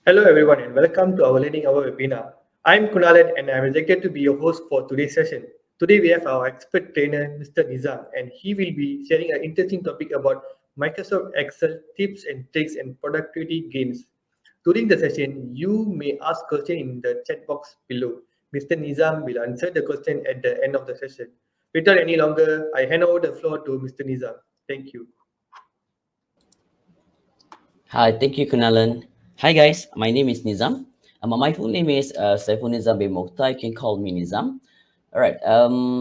Hello everyone and welcome to our Learning Hour webinar. I'm Kunalan and I'm excited to be your host for today's session. Today we have our expert trainer Mr. Nizam and he will be sharing an interesting topic about Microsoft Excel tips and tricks and productivity gains. During the session, you may ask questions in the chat box below. Mr. Nizam will answer the question at the end of the session. Without any longer, I hand over the floor to Mr. Nizam. Thank you. Hi, thank you, Kunalan. Hi, guys. My name is Nizam. My full name is Saiful Nizam bin Mokhtar. You can call me Nizam. All right.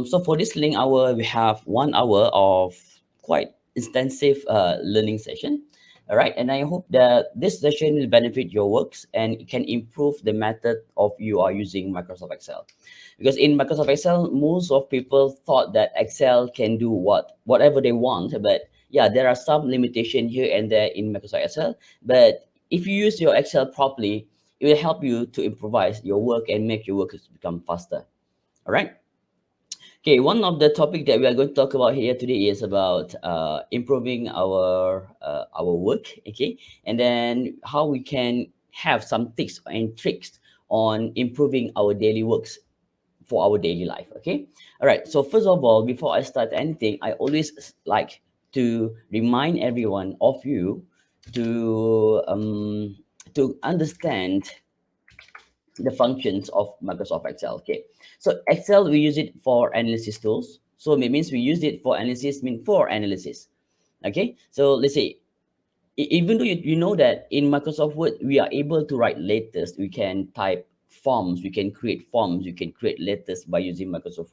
So for this learning hour, we have 1 hour of quite extensive learning session. All right, and I hope that this session will benefit your works and it can improve the method of you are using Microsoft Excel. Because in Microsoft Excel, most of people thought that Excel can do whatever they want, but yeah, there are some limitation here and there in Microsoft Excel. But if you use your Excel properly, it will help you to improvise your work and make your work become faster. All right. Okay, one of the topic that we are going to talk about here today is about improving our work. Okay, and then how we can have some tips and tricks on improving our daily works for our daily life. Okay, all right. So first of all, before I start anything, I always like to remind everyone of you to to understand the functions of Microsoft Excel. Okay, so Excel we use it for analysis tools. So it means we use it for analysis, mean for analysis. Okay, so let's say even though you know that in Microsoft Word we are able to write letters, we can type forms, we can create forms, you can create letters by using Microsoft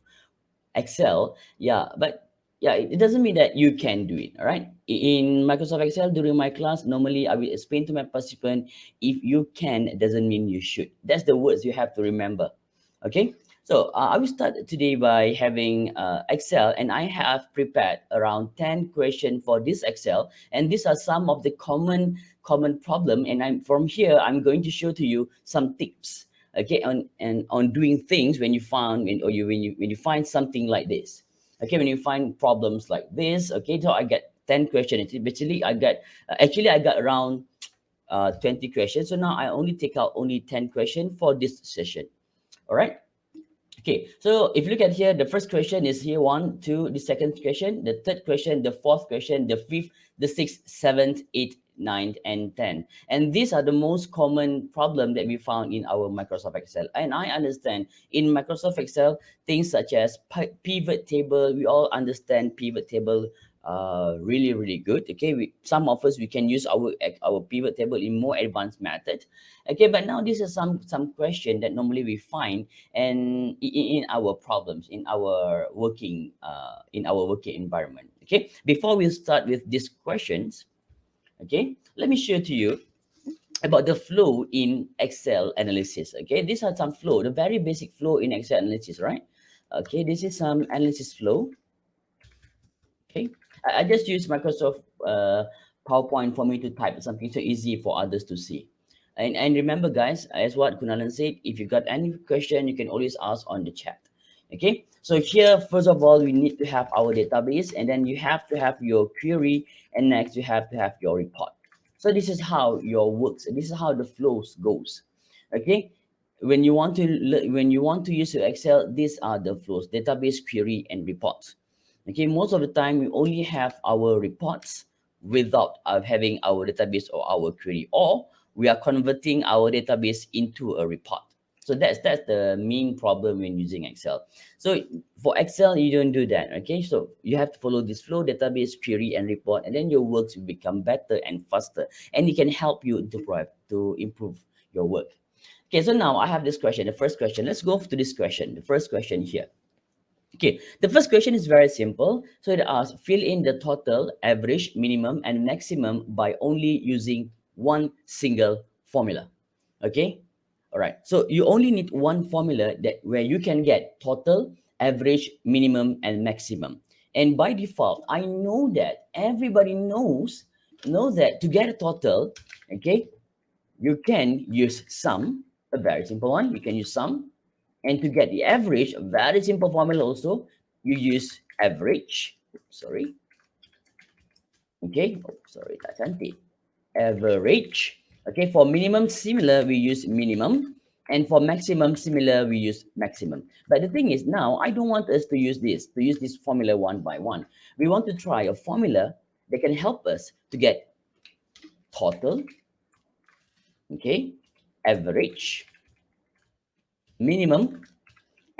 Excel. Yeah, but yeah, it doesn't mean that you can do it. All right. In Microsoft Excel during my class, normally I will explain to my participant, if you can, it doesn't mean you should. That's the words you have to remember. Okay. So I will start today by having Excel, and I have prepared around 10 questions for this Excel, and these are some of the common problem. And I'm from here, I'm going to show to you some tips, okay, on doing things when you find when you find something like this, okay, when you find problems like this. Okay, so I get 10 questions. Basically I got actually I got around 20 questions, so now I only take out only 10 questions for this session. All right. Okay, so if you look at here, the first question is here, one, two, the second question, the third question, the fourth question, the fifth, the sixth, seventh, eighth, ninth, and 10. And these are the most common problem that we found in our Microsoft Excel. And I understand in Microsoft Excel, things such as pivot table, we all understand pivot table really good. Okay, some of us we can use our pivot table in more advanced method. Okay, but now this is some question that normally we find and in our problems in our working environment. Okay, before we start with these questions, okay, let me share to you about the flow in Excel analysis. Okay, these are some flow, the very basic flow in Excel analysis, right? Okay, this is some analysis flow. Okay, I just use Microsoft PowerPoint for me to type something so easy for others to see. And remember, guys, as what Kunalan said, if you got any question, you can always ask on the chat. Okay, so here, first of all, we need to have our database, and then you have to have your query, and next you have to have your report. So this is how your works. This is how the flows goes. Okay, when you want to use your Excel, these are the flows: database, query, and reports. Okay, most of the time we only have our reports without having our database or our query, or we are converting our database into a report. So that's the main problem when using Excel. So for Excel, you don't do that. Okay, so you have to follow this flow: database, query, and report, and then your works will become better and faster, and it can help you to improve your work. Okay, so now I have this question, the first question. Let's go to this question, the first question here. Okay, the first question is very simple. So it asks, fill in the total, average, minimum, and maximum by only using one single formula. Okay, all right. So you only need one formula that where you can get total, average, minimum, and maximum. And by default, I know that everybody knows that to get a total, okay, you can use sum, a very simple one. You can use sum, and to get the average, a very simple formula also, you use average. Sorry. Okay. Oh, sorry, tak cantik. Average. Okay, for minimum similar, we use minimum. And for maximum similar, we use maximum. But the thing is now, I don't want us to use this formula one by one. We want to try a formula that can help us to get total, okay, average, minimum,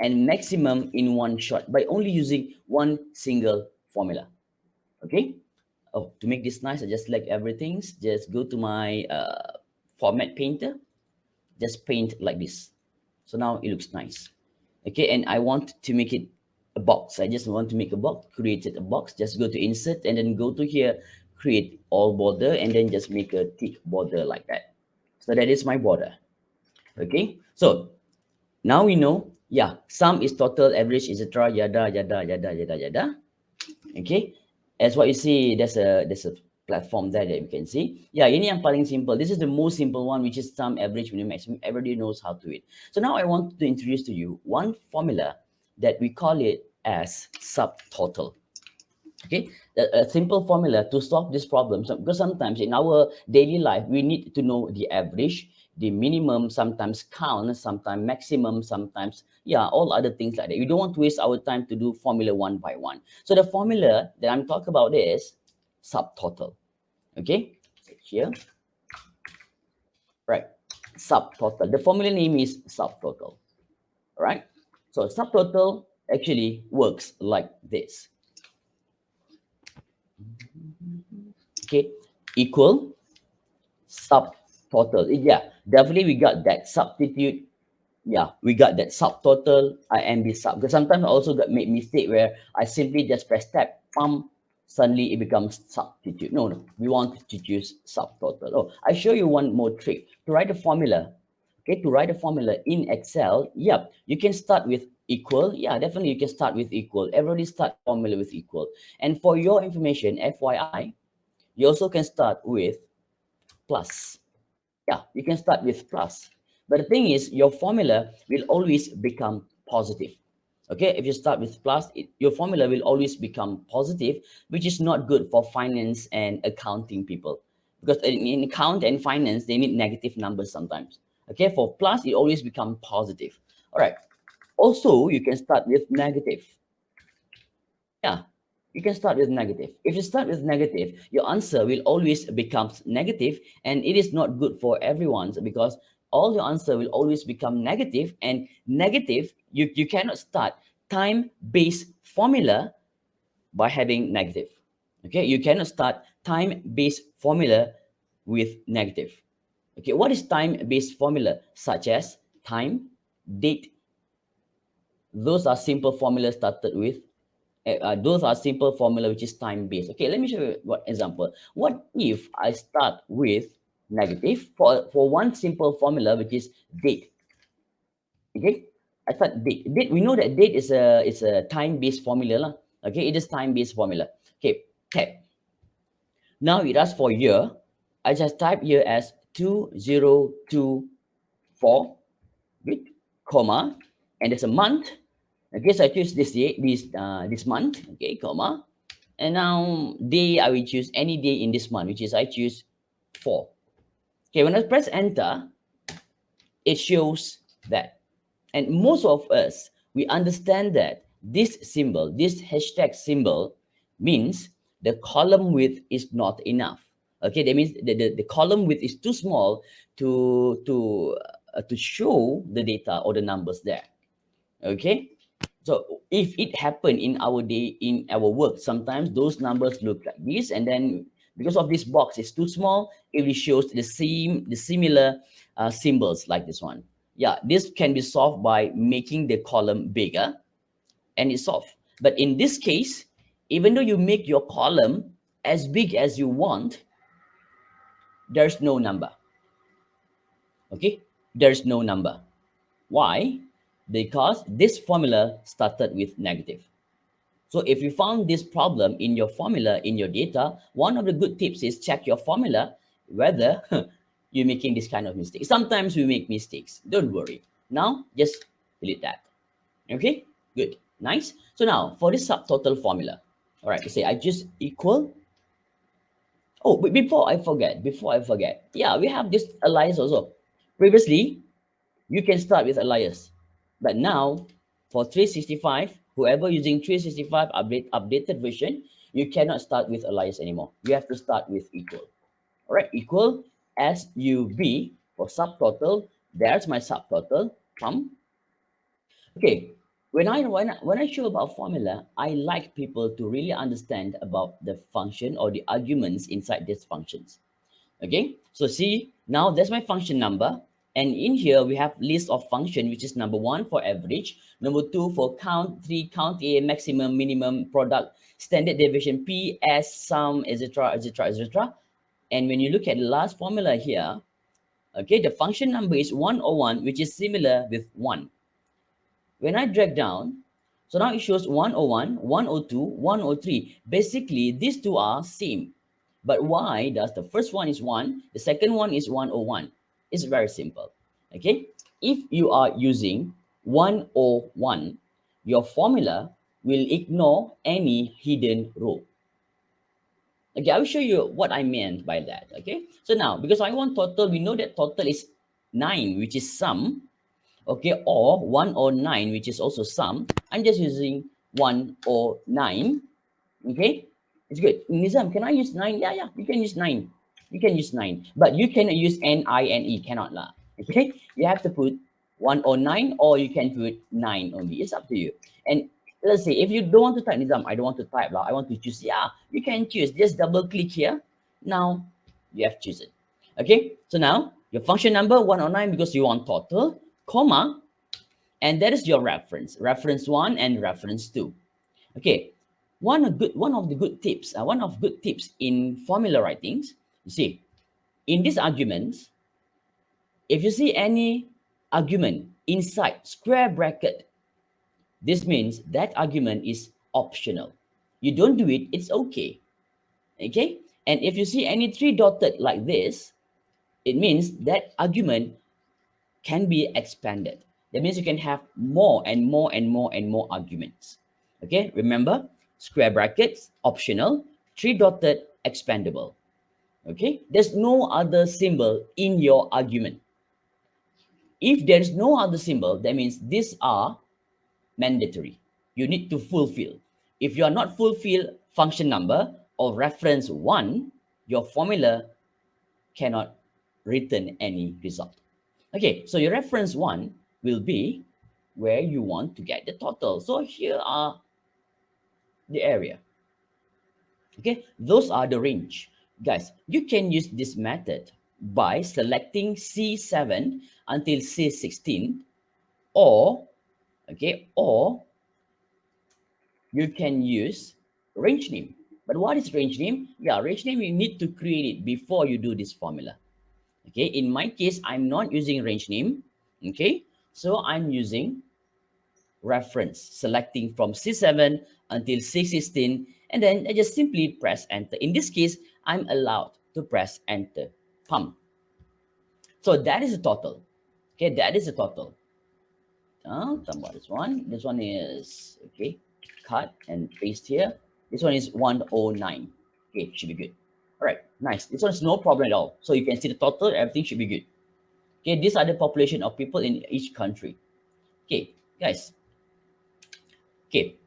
and maximum in one shot by only using one single formula. Okay. Oh, to make this nice, I just select everything. Just go to my format painter. Just paint like this. So now it looks nice. Okay, and I want to make it a box. I just want to make a box, created a box. Just go to insert and then go to here, create all border, and then just make a thick border like that. So that is my border. Okay, so now we know, yeah, sum is total, average, etc. Yada yada yada yada yada. Okay, as what you see, there's a platform there that you can see. Yeah, ini yang paling simple. This is the most simple one, which is sum, average, minimum, maximum. Everybody knows how to it. So now I want to introduce to you one formula that we call it as subtotal. Okay, a simple formula to solve this problem. So, because sometimes in our daily life we need to know the average, the minimum, sometimes count, sometimes maximum, sometimes, yeah, all other things like that. We don't want to waste our time to do formula one by one. So the formula that I'm talking about is subtotal. Okay, so here, right, subtotal. The formula name is subtotal. All right, so subtotal actually works like this. Okay, equal subtotal. Yeah, definitely we got that substitute. Yeah, we got that subtotal IMB sub. Because sometimes I also got make mistake where I simply just press tab, suddenly it becomes substitute. No, no, we want to choose subtotal. Oh, I show you one more trick to write a formula. Okay, to write a formula in Excel, yep, you can start with equal. Yeah, definitely you can start with equal. Everybody start formula with equal. And for your information, FYI, you also can start with plus. Yeah, you can start with plus. But the thing is, your formula will always become positive. Okay, if you start with plus, your formula will always become positive, which is not good for finance and accounting people. Because in account and finance, they need negative numbers sometimes. Okay, for plus, it always become positive. All right. Also, you can start with negative. Yeah, you can start with negative. If you start with negative, your answer will always become negative, and it is not good for everyone because all your answer will always become negative, and negative, you cannot start time-based formula by having negative. Okay, you cannot start time-based formula with negative. Okay, what is time-based formula? Such as time, date, those are simple formulas started with those are simple formula which is time based. Okay, let me show you what example. What if I start with negative for one simple formula which is date? Okay, I start date. We know that date is a time based formula lah. Okay, it is time based formula. Okay, tab. Now it asks for year. I just type here as 2024 with comma, and there's a month. Okay, so I choose this day, this month. Okay, comma, and now day I will choose any day in this month, which is I choose 4. Okay, when I press enter, it shows that. And most of us, we understand that this symbol, this hashtag symbol, means the column width is not enough. Okay, that means the column width is too small to show the data or the numbers there. Okay, so if it happened in our day, in our work, sometimes those numbers look like this, and then because of this box is too small, it will shows the similar symbols like this one. Yeah, this can be solved by making the column bigger, and it's solved. But in this case, even though you make your column as big as you want, there's no number. Okay, there's no number. Why? Because this formula started with negative. So if you found this problem in your formula, in your data, one of the good tips is check your formula whether you're making this kind of mistake. Sometimes we make mistakes. Don't worry. Now just delete that. Okay, good, nice. So now for this subtotal formula, all right, you say I just equal. Oh, but before I forget, yeah, we have this alias also. Previously, you can start with alias, but now for 365, whoever using 365 updated version, you cannot start with alias anymore. You have to start with equal. All right, equal sub for subtotal. There's my subtotal. Okay, when I show about formula, I like people to really understand about the function or the arguments inside these functions. Okay, so see, now that's my function number, and in here we have list of function, which is number one for average, number two for count, three count a, maximum, minimum, product, standard deviation, p, s, sum, etc, etc, etc. And when you look at the last formula here, okay, the function number is 101, which is similar with 1. When I drag down, so now it shows 101, 102, 103. Basically, these two are same. But why does the first one is 1, the second one is 101? It's very simple. Okay? If you are using 101, your formula will ignore any hidden row. Okay, I will show you what I meant by that. Okay, so now because I want total, we know that total is 9, which is sum, okay, or 109, which is also sum. I'm just using 109. Okay, it's good. Nizam, can I use 9? Yeah, yeah, you can use 9. You can use 9, but you cannot use NINE, cannot lah. Okay, you have to put 109, or you can put 9 only. It's up to you. And let's say if you don't want to type, Nizam, I don't want to type lah, I want to choose. Yeah, you can choose. Just double click here. Now you have chosen. Okay, so now your function number 109 because you want total, comma, and that is your reference 1 and reference 2. Okay, one of good tips in formula writings, you see, in these arguments, if you see any argument inside square bracket, this means that argument is optional. You don't do it, it's okay. Okay, and if you see any three dotted like this, it means that argument can be expanded. That means you can have more and more and more and more arguments. Okay, remember, square brackets, optional, three dotted, expandable. Okay, there's no other symbol in your argument. If there is no other symbol, that means these are mandatory. You need to fulfill. If you are not fulfill function number or reference 1, your formula cannot return any result. Okay, so your reference 1 will be where you want to get the total. So here are the area. Okay, those are the range. Guys, you can use this method by selecting C7 until C16, or okay, or you can use range name. But what is range name? Yeah, range name, you need to create it before you do this formula. Okay, in my case, I'm not using range name. Okay, so I'm using reference, selecting from C7 until C16, and then I just simply press enter. In this case, I'm allowed to press enter. Pump. So that is the total. Okay, that is the total. Talk about this one. This one is okay. Cut and paste here. This one is 109. Okay, should be good. All right, nice. This one is no problem at all. So you can see the total, everything should be good. Okay, these are the population of people in each country. Okay, guys. Okay,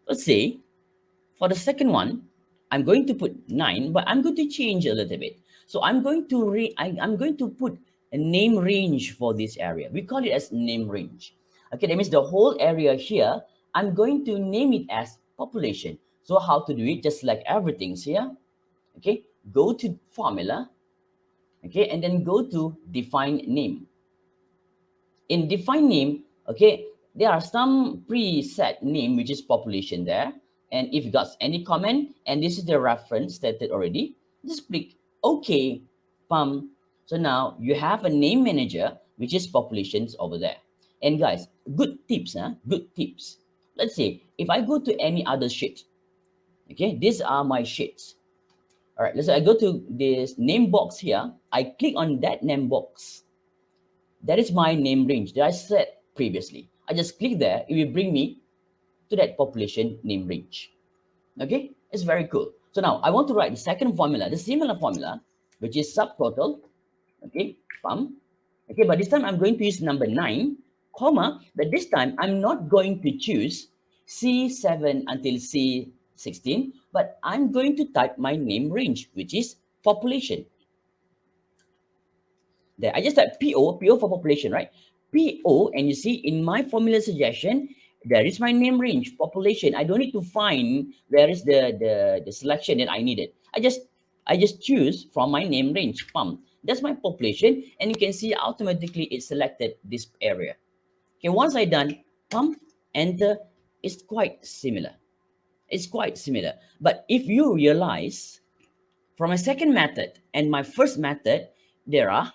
let's say for the second one, I'm going to put 9, but I'm going to change a little bit. So I'm going to put a name range for this area. We call it as name range. Okay, that means the whole area here, I'm going to name it as population. So how to do it? Just like everything's here. Okay, go to formula. Okay, and then go to define name. In define name, okay, there are some preset name which is population there. And if you got any comment and this is the reference stated already, just click OK. Pum. So now you have a name manager which is populations over there. And guys, good tips, huh? Good tips. Let's say if I go to any other sheet, okay, these are my sheets. All right, let's say I go to this name box here. I click on that name box. That is my name range that I set previously. I just click there, it will bring me to that population name range. Okay, it's very cool. So now I want to write the second formula, the similar formula, which is subtotal, okay, pump. Okay, but this time I'm going to use number 9, comma, but this time I'm not going to choose C7 until C16, but I'm going to type my name range, which is population. There, I just type PO for population, right? PO, and you see in my formula suggestion, there is my name range, population. I don't need to find where is the selection that I needed. I just choose from my name range, pump. That's my population, and you can see automatically it selected this area. Okay, once I done, pump, enter, it's quite similar. It's quite similar. But if you realize from my second method and my first method, there are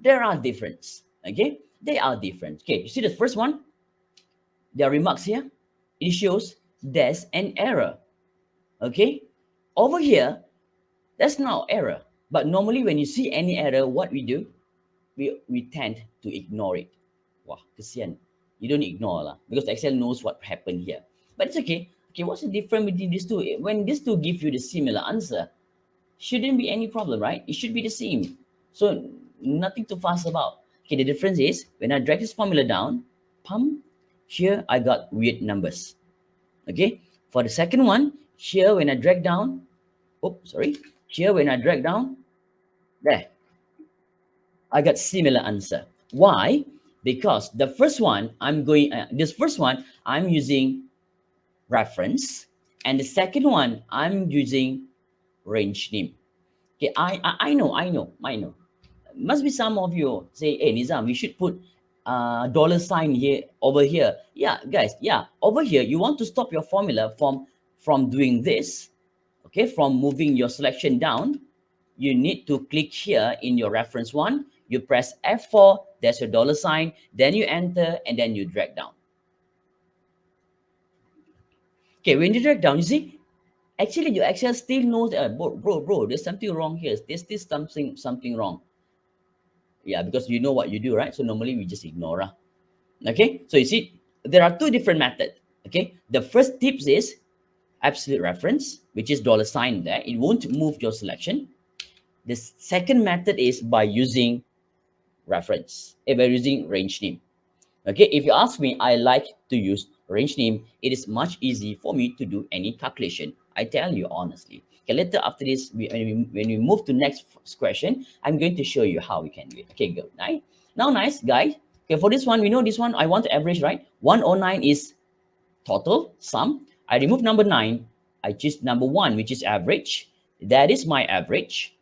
there are difference. Okay, they are different. Okay, you see the first one, there are remarks here. It shows there's an error. Okay, over here there's no error, but normally when you see any error, what we do, we tend to ignore it. Wah, kesian. You don't ignore lah, because Excel knows what happened here. But it's okay. Okay, what's the difference between these two? When these two give you the similar answer, shouldn't be any problem, right? It should be the same. So nothing to fuss about. Okay, the difference is when I drag this formula down, pump, here I got weird numbers. Okay, for the second one, here when I drag down, oh, sorry, here when I drag down, there, I got similar answer. Why? Because the first one, this first one, I'm using reference, and the second one, I'm using range name. Okay, I know. Must be some of you say, hey Nizam, we should put dollar sign here over here. Yeah, guys, yeah, over here you want to stop your formula from doing this, okay, from moving your selection down. You need to click here in your reference one, you press F4, there's your dollar sign, then you enter and then you drag down. Okay, when you drag down, you see actually your Excel still knows that, bro, there's something wrong here, there's still something wrong. Yeah, because you know what you do, right? So normally we just ignore. Okay, so you see, there are two different methods. Okay, the first tips is absolute reference, which is dollar sign there. It won't move your selection. The second method is by using reference, by using range name. Okay, if you ask me, I like to use range name. It is much easy for me to do any calculation. I tell you honestly. Okay, later after this, when we move to next question, I'm going to show you how we can do it. Okay, good. Nice. Now, nice, guys. Okay, for this one, we know this one, I want to average, right? 109 is total, sum. I remove number 9. I choose number 1, which is average. That is my average.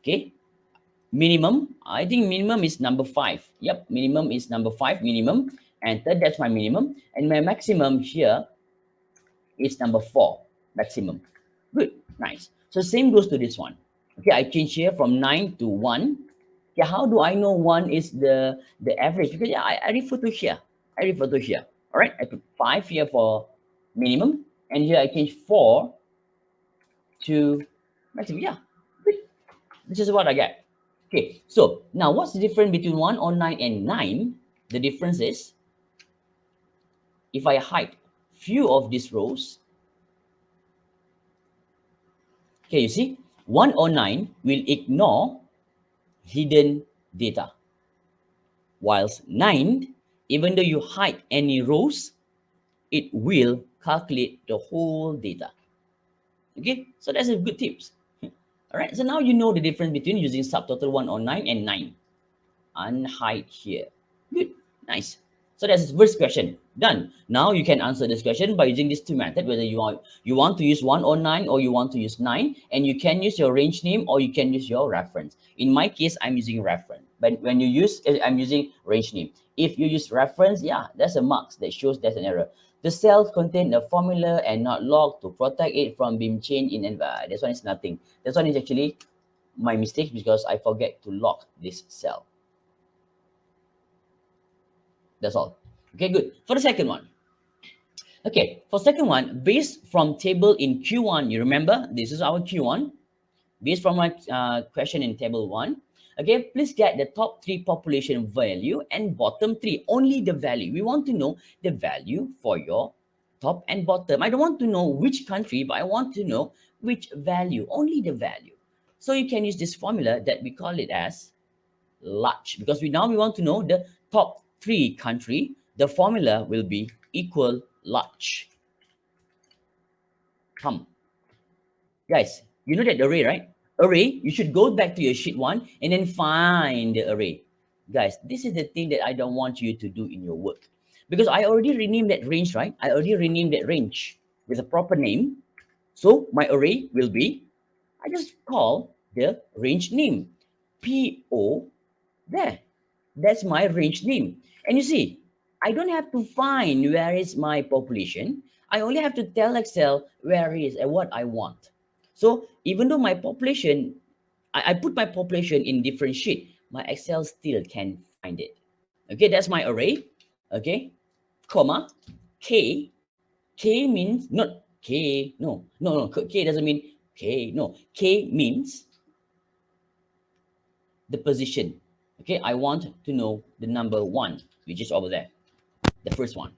Okay, minimum, I think minimum is number 5. Yep, minimum is number 5, minimum. Enter, that's my minimum. And my maximum here is number 4, maximum. Good, nice. So same goes to this one. Okay, I change here from 9 to 1. Okay, how do I know 1 is the average? Because yeah, I refer to here. I refer to here. All right, I put 5 here for minimum. And here I change 4 to maximum. Yeah, good. This is what I get. Okay, so now what's the difference between 109 and 9? The difference is if I hide few of these rows, okay, you see, 109 will ignore hidden data, whilst 9, even though you hide any rows, it will calculate the whole data. Okay, so that's a good tips. All right, so now you know the difference between using subtotal 109 and 9. Unhide here. Good, nice. So that's the first question done. Now you can answer this question by using these two methods, whether you want to use 109 or you want to use 9, and you can use your range name or you can use your reference. In my case, I'm using reference, but when you use, I'm using range name. If you use reference, yeah, there's a marks that shows there's an error. The cells contain a formula and not locked to protect it from being changed in environment. This one is nothing. This one is actually my mistake because I forget to lock this cell. That's all. Okay, good. For the second one. Okay, for second one, based from table in Q1, you remember, this is our Q1. Based from my question in table 1. Okay, please get the top 3 population value and bottom 3, only the value. We want to know the value for your top and bottom. I don't want to know which country, but I want to know which value, only the value. So you can use this formula that we call it as large, because we want to know the top three country. The formula will be equal large. Come, guys, you know that array, right? Array, you should go back to your sheet one and then find the array. Guys, this is the thing that I don't want you to do in your work, because I already renamed that range, right? I already renamed that range with a proper name. So my array will be, I just call the range name PO there. That's my range name. And you see, I don't have to find where is my population. I only have to tell Excel where is and what I want. So even though my population, I put my population in different sheet, my Excel still can find it. Okay, that's my array. Okay, comma, K. K means not K. No. K doesn't mean K. No, K means the position. Okay, I want to know the number one, which is over there, the first one.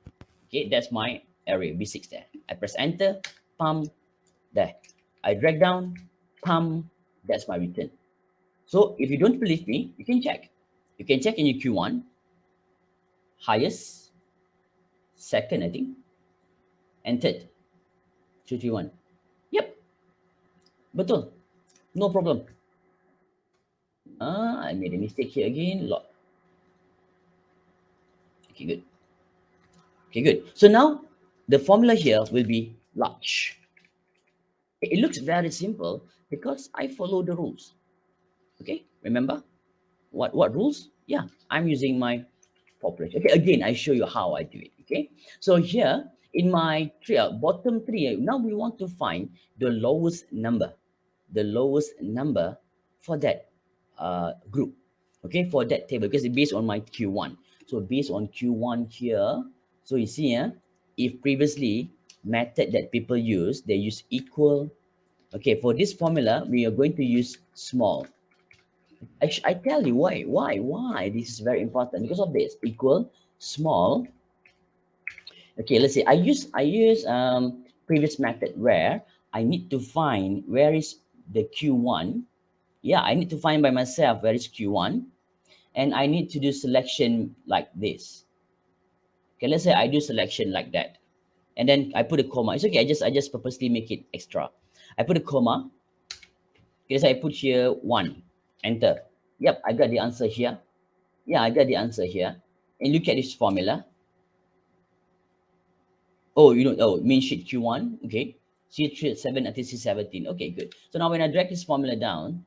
Okay, that's my array B6 there. I press enter, pum, there. I drag down, pum, that's my return. So if you don't believe me, you can check. You can check in your Q1, highest, second, I think, and third, 231. Yep, betul. No problem. I made a mistake here again. Lot. Okay, good. Okay, good. So now the formula here will be large. It looks very simple because I follow the rules. Okay, remember what rules? Yeah, I'm using my population. Okay, again, I show you how I do it. Okay, so here in my bottom three, now we want to find the lowest number for that group. Okay, for that table, because it's based on my Q1. So based on Q1 here, so you see, if previously method that people use, they use equal. Okay, for this formula, we are going to use small. I tell you why this is very important, because of this equal small. Okay, let's say I use previous method where I need to find where is the Q1. Yeah, I need to find by myself where is Q1, and I need to do selection like this. Okay, let's say I do selection like that, and then I put a comma. It's okay. I just purposely make it extra. I put a comma. Okay, so I put here one. Enter. Yep, I got the answer here. Yeah, I got the answer here. And look at this formula. Oh, main sheet Q1. Okay. C7 until C17. Okay, good. So now when I drag this formula down,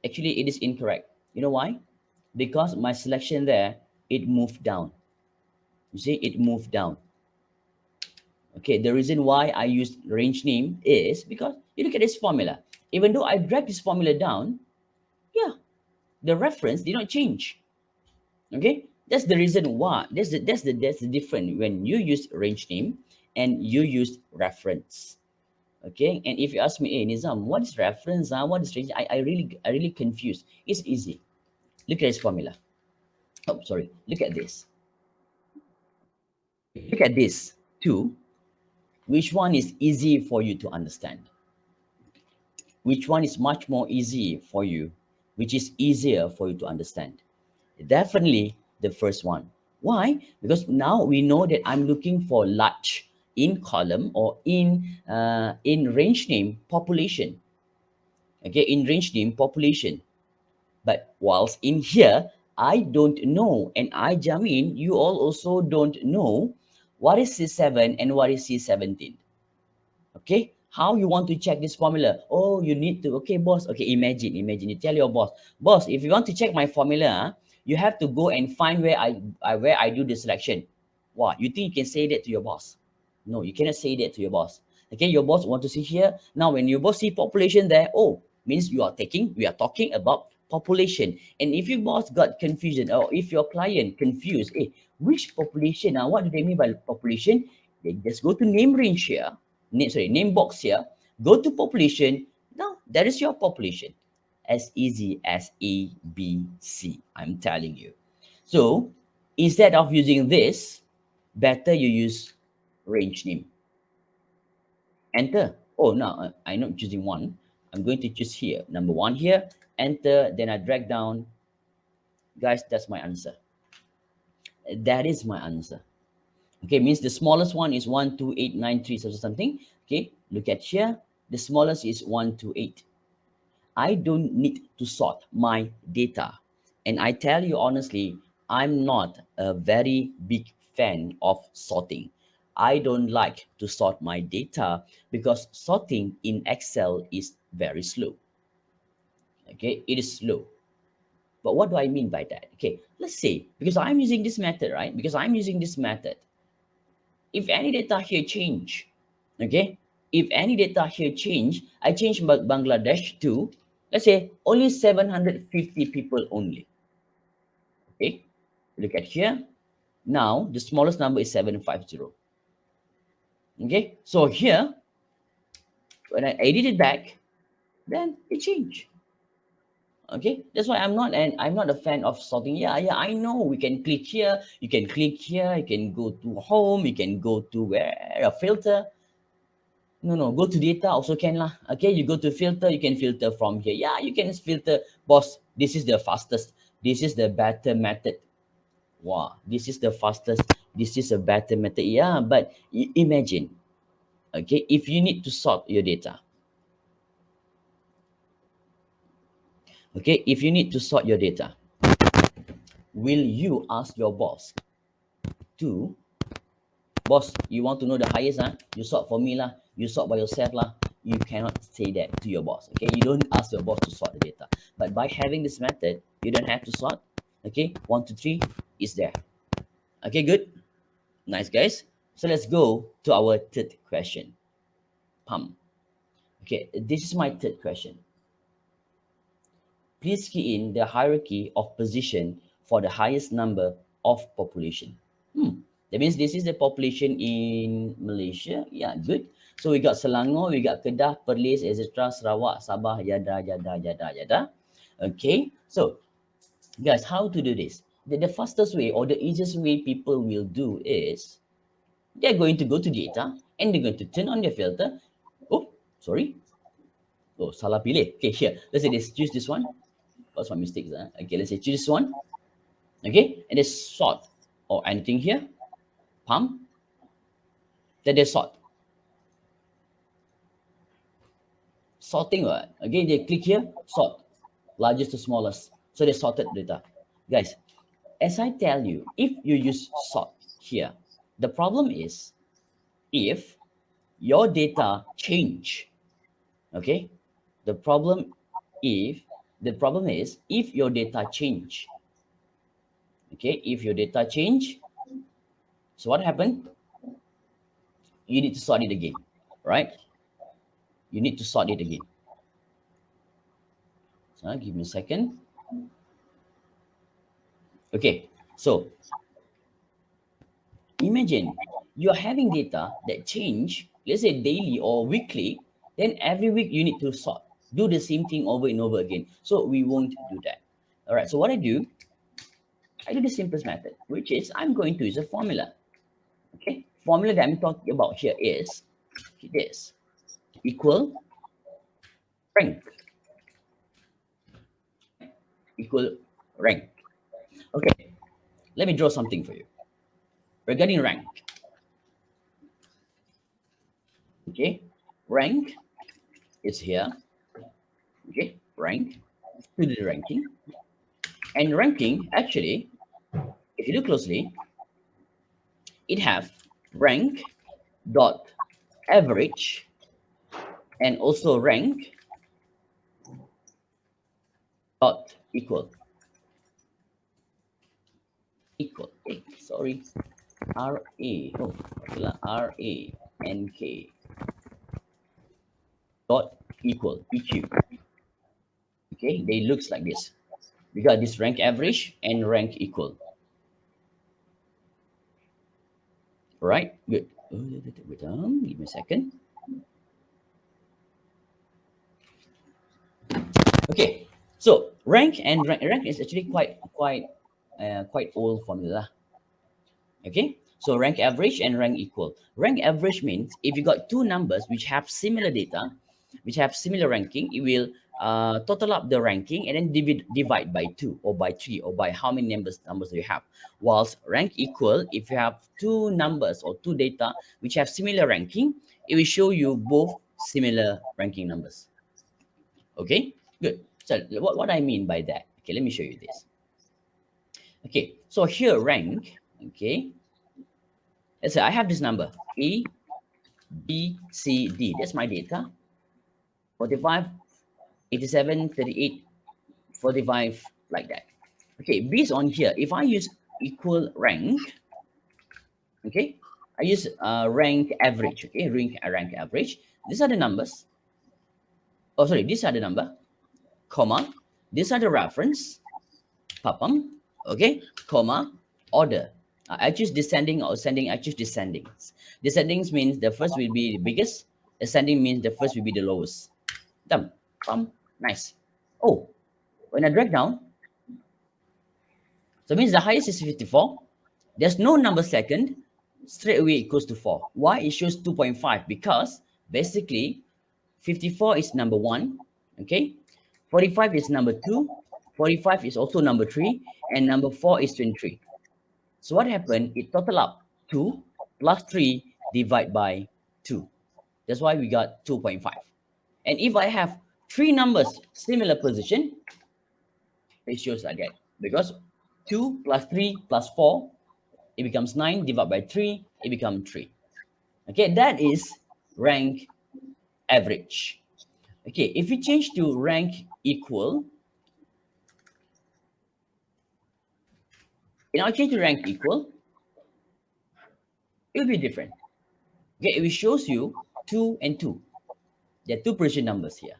actually it is incorrect. You know why? Because my selection there, it moved down. You see, it moved down. Okay, the reason why I used range name is because you look at this formula. Even though I drag this formula down, yeah, the reference did not change. Okay, that's the reason why. That's the difference when you use range name and you use reference. Okay, and if you ask me, hey Nizam, what is reference? What is range? I really confused. It's easy. Look at this formula. Oh, sorry. Look at this. Look at this. Two. Which one is easy for you to understand? Which one is much more easy for you? Which is easier for you to understand? Definitely the first one. Why? Because now we know that I'm looking for large in column or in range name population. Okay, in range name population. But whilst in here, I don't know, and I Jamin, you all also don't know what is C7 and what is C17. Okay, how you want to check this formula? Oh, you need to, okay boss, okay, imagine you tell your boss, if you want to check my formula, you have to go and find where I do the selection. Wow, you think you can say that to your boss? No, you cannot say that to your boss. Okay, your boss want to see here. Now when your boss see population there, oh, means we are talking about population. And if your boss got confusion, or if your client confused, which population, what do they mean by population? They just go to name range here, name box here, go to population. Now that is your population. As easy as A, B, C. I'm telling you. So instead of using this, better you use range name. Enter. Oh, now I'm not choosing one. I'm going to choose here. Number one here. Enter. Then I drag down. Guys, that's my answer. That is my answer. Okay, means the smallest one is 12893 something. Okay, look at here. The smallest is 128. I don't need to sort my data. And I tell you honestly, I'm not a very big fan of sorting. I don't like to sort my data because sorting in Excel is very slow. Okay, it is slow. But what do I mean by that? Okay, let's say because I'm using this method, right? Because I'm using this method. If any data here change, okay, if any data here change, I change Bangladesh to, let's say, only 750 people only. Okay, look at here. Now the smallest number is 750. Okay, so here when I edit it back, then it changed. Okay, that's why I'm not a fan of sorting. Yeah, I know we can click here, you can click here, you can go to home, you can go to where a filter. No, go to data also can lah. Okay, you go to filter, you can filter from here. Yeah, you can filter, boss. This is the fastest. This is the better method. Wow, this is the fastest. This is a better method. Yeah, but imagine, okay, if you need to sort your data, okay, if you need to sort your data, will you ask your boss to, boss, you want to know the highest, huh? You sort for me lah. You sort by yourself lah. You cannot say that to your boss. Okay, you don't ask your boss to sort the data. But by having this method, you don't have to sort. Okay, one, two, three is there. Okay, good, nice guys. So let's go to our third question. Pam. Okay, this is my third question. Please key in the hierarchy of position for the highest number of population. That means this is the population in Malaysia. Yeah, good. So we got Selangor, we got Kedah, Perlis, etc., Sarawak, Sabah, yada. Okay, so guys, how to do this? The fastest way or the easiest way people will do is they're going to go to data and they're going to turn on their filter. Oh, sorry. Oh, salah pilih. Okay, here. Let's say let's choose this one. What's my mistakes? Okay, let's say choose this one. Okay, and they sort or anything here. Pump. Then they sort. Sorting what? Again, they click here, sort. Largest to smallest. So they sorted data. Guys, as I tell you, if you use sort here, the problem is if your data change, okay? The problem if the problem is if your data change, okay? If your data change, so what happened? You need to sort it again, right? You need to sort it again. So give me a second. Okay, so imagine you're having data that change, let's say daily or weekly, then every week you need to sort, do the same thing over and over again. So we won't do that. All right, so what I do the simplest method, which is I'm going to use a formula. Okay, formula that I'm talking about here is this equal rank, equal rank. Okay, let me draw something for you regarding rank. Okay, rank is here. Okay, rank, to the ranking. And ranking, actually, if you look closely, it have rank dot average and also rank dot equal. Sorry, R A. Oh, okay lah, R A N K dot equal EQ. Okay, they looks like this. We got this rank average and rank equal. Right? Good. Wait, give me a second. Okay, so rank is actually quite old formula. Okay, So rank average and rank equal. Rank average means if you got two numbers which have similar data, which have similar ranking, it will total up the ranking and then divide by two or by three or by how many numbers you have. Whilst rank equal, if you have two numbers or two data which have similar ranking, it will show you both similar ranking numbers. Okay, good. So what I mean by that, okay, let me show you this. Okay, so here rank, okay, let's say I have this number A, B, C, D. That's my data. 45, 87, 38, 45, like that. Okay, based on here, if I use equal rank, okay, I use rank average, okay, rank average. These are the numbers. Oh, sorry, these are the number, comma. These are the reference, papam, okay, comma, order. I choose descending or ascending. I choose descending. Descending means the first will be the biggest. Ascending means the first will be the lowest. Done. Pam. Nice. Oh, when I drag down, so it means the highest is 54. There's no number second. Straight away it goes to 4. Why it shows 2.5? Because basically 54 is number 1. Okay. 45 is number 2. 45 is also number 3. And number 4 is 23. So what happened? It total up 2 plus 3 divide by 2. That's why we got 2.5. And if I have three numbers similar position, it shows like that. Because 2 plus 3 plus 4, it becomes 9. Divide by 3, it becomes 3. Okay, that is rank average. Okay, if we change to rank equal, and I change to rank equal, it will be different. Okay, it shows you 2 and 2. There are two position numbers here.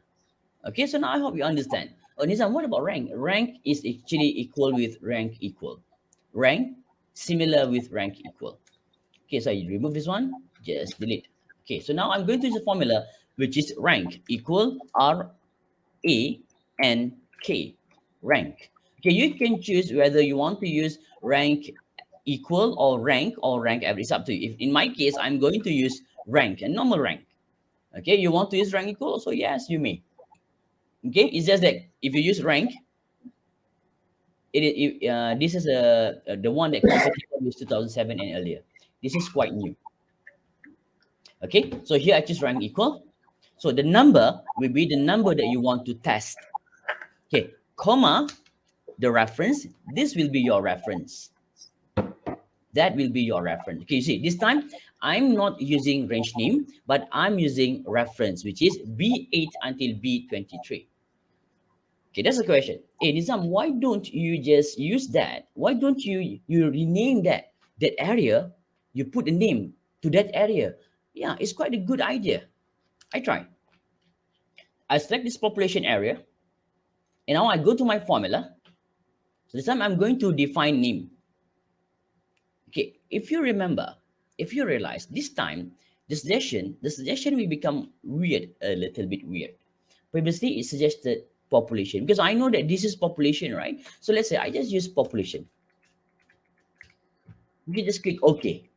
Okay, so now I hope you understand. Oh, Nizam, what about rank? Rank is actually equal with rank equal. Rank similar with rank equal. Okay, so you remove this one, just delete. Okay, so now I'm going to use a formula which is rank equal R A N K. Rank. Okay, you can choose whether you want to use rank equal or rank average. It's up to you. If in my case, I'm going to use rank, a normal rank. Okay, you want to use rank equal? So yes, you may. Okay, it's just that if you use rank, this is the one that competitor used 2007 and earlier. This is quite new. Okay, so here I choose rank equal. So the number will be the number that you want to test. Okay, comma, the reference. This will be your reference. That will be your reference. Okay, you see, this time I'm not using range name, but I'm using reference, which is B8 until B23. Okay, that's the question. Hey, Nizam, why don't you just use that? Why don't you rename that area? You put a name to that area. Yeah, it's quite a good idea. I try. I select this population area, and now I go to my formula. So this time I'm going to define name. Okay, if you remember, if you realize this time the suggestion will become weird, a little bit weird. Previously, it suggested population because I know that this is population, right? So let's say I just use population. You just click OK.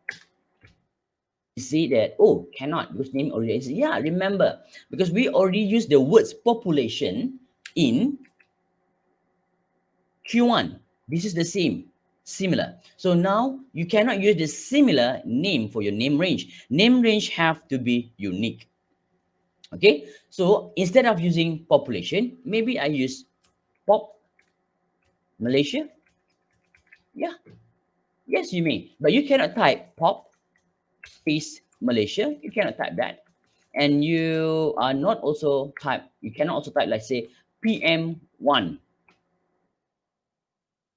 You see that, oh, cannot because name already exists. Yeah, remember, because we already used the words population in Q1. This is the same, similar. So now you cannot use the similar name for your name range. Name range have to be unique. Okay, so instead of using population, maybe I use pop Malaysia. Yeah, yes, you may, but you cannot type pop space Malaysia. You cannot type that, and you are not also type. You cannot also type, like say PM1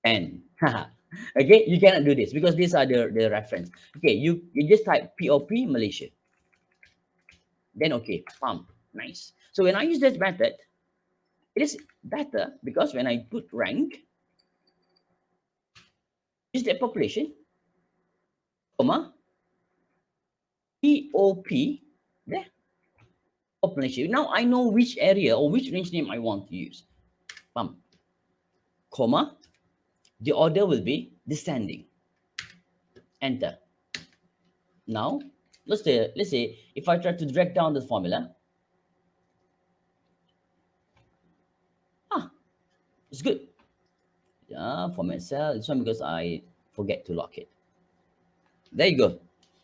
and okay, you cannot do this because these are the reference. Okay, you just type POP Malaysia. Then okay, pump, nice. So when I use this method, it is better because when I put rank, use the population, comma, POP, there, population. Now I know which area or which range name I want to use. Pump, comma, the order will be descending. Enter. Now, let's say if I try to drag down the formula, ah, it's good. Yeah, format cell. This one because I forget to lock it. There you go.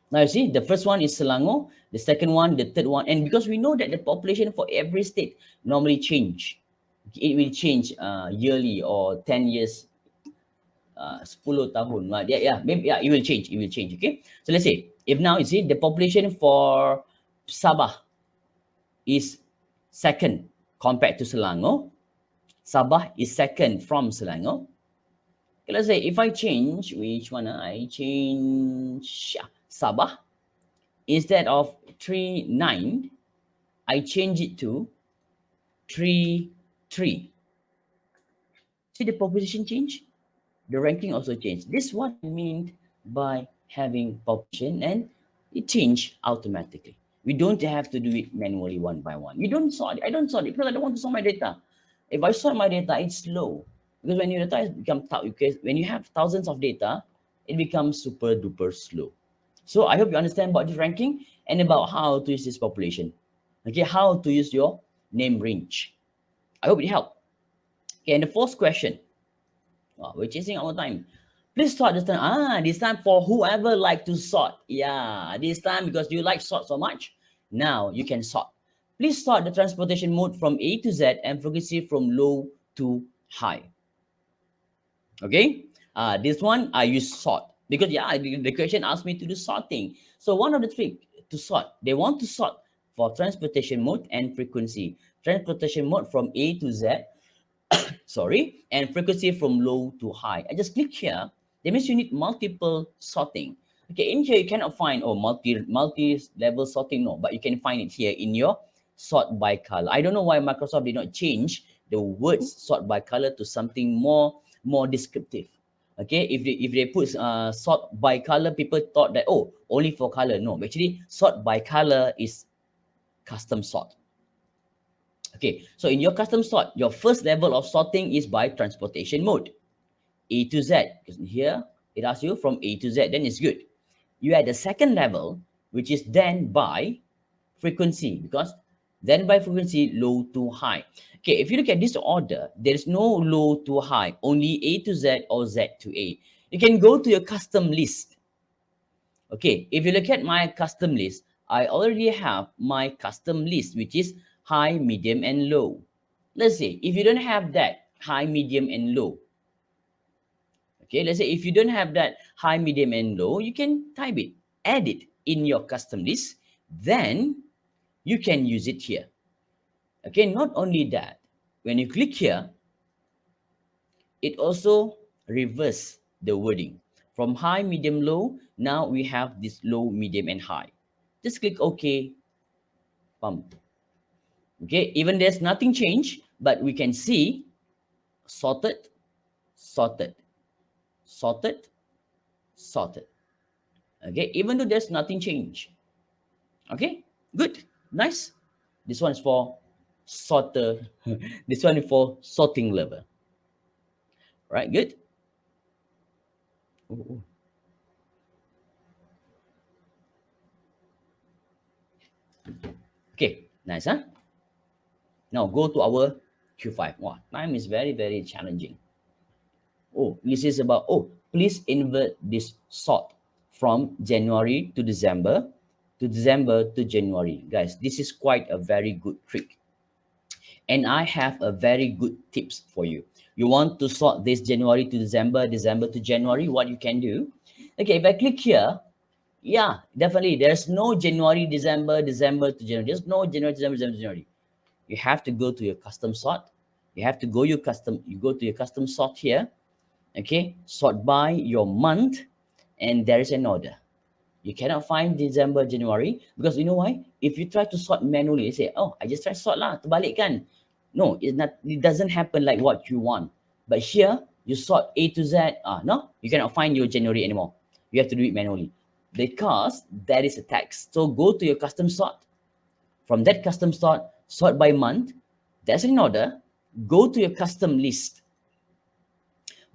Now you see, the first one is Selangor, the second one, the third one, and because we know that the population for every state normally change, it will change yearly or 10 years, 10 tahun. Yeah, yeah, maybe yeah, it will change. It will change. Okay, so let's say if now you see the population for Sabah is second compared to Selangor, Sabah is second from Selangor. Okay, let's say if I change which one, I change Sabah. Instead of 39, I change it to 3, 3. See the population change? The ranking also changed. This is what I mean by having population, and it change automatically. We don't have to do it manually one by one. You don't sort it. I don't sort it because I don't want to sort my data. If I sort my data, it's slow. Because when your data become when you have thousands of data, it becomes super duper slow. So I hope you understand about this ranking and about how to use this population. Okay, how to use your name range. I hope it helped. Okay, and the fourth question. Wow, we're chasing our time. Please sort this time. This time for whoever like to sort. Yeah, this time because you like sort so much. Now you can sort. Please sort the transportation mode from A to Z and frequency from low to high. Okay, this one I use sort because yeah, the question asked me to do sorting. So one of the trick to sort, they want to sort for transportation mode and frequency. Transportation mode from A to Z, sorry, and frequency from low to high. I just click here. That means you need multiple sorting. Okay, in here you cannot find multi level sorting, no, but you can find it here in your sort by color. I don't know why Microsoft did not change the words sort by color to something more descriptive. Okay, if they put sort by color, people thought that, oh, only for color. No, actually sort by color is custom sort. Okay, so in your custom sort, your first level of sorting is by transportation mode, A to Z. Because here it asks you from A to Z, then it's good. You add the second level, which is then by frequency, because then by frequency, low to high. Okay, if you look at this order, there is no low to high, only A to Z or Z to A. You can go to your custom list. Okay, if you look at my custom list, I already have my custom list, which is high, medium, and low. Let's say if you don't have that high, medium, and low, okay, let's say if you don't have that high, medium, and low, you can type it, add it in your custom list, then you can use it here. Okay, not only that, when you click here, it also reverse the wording. From high, medium, low, now we have this low, medium, and high. Just click OK, pump. Okay, even there's nothing changed, but we can see sorted, sorted, sorted, sorted. Okay, even though there's nothing changed. Okay, good, nice. This one is for sorter. This one is for sorting level. Right, good. Ooh, ooh. Okay, nice, huh? Now go to our Q5. Wow, time is very, very challenging. Oh, this is about, oh, please invert this sort from January to December to January. Guys, this is quite a very good trick. And I have a very good tips for you. You want to sort this January to December, December to January, what you can do. Okay, if I click here, yeah, definitely. There's no January, December, December to January. There's no January, December, December, January. You have to go to your custom sort. You have to go you go to your custom sort here. Okay, sort by your month, and there is an order. You cannot find December, January, because you know why? If you try to sort manually, you say, oh, I just try to sort lah, terbalik kan. No, it's not, it doesn't happen like what you want. But here, you sort A to Z, no, you cannot find your January anymore. You have to do it manually because that is a text. So go to your custom sort. From that custom sort by month, that's in order. Go to your custom list.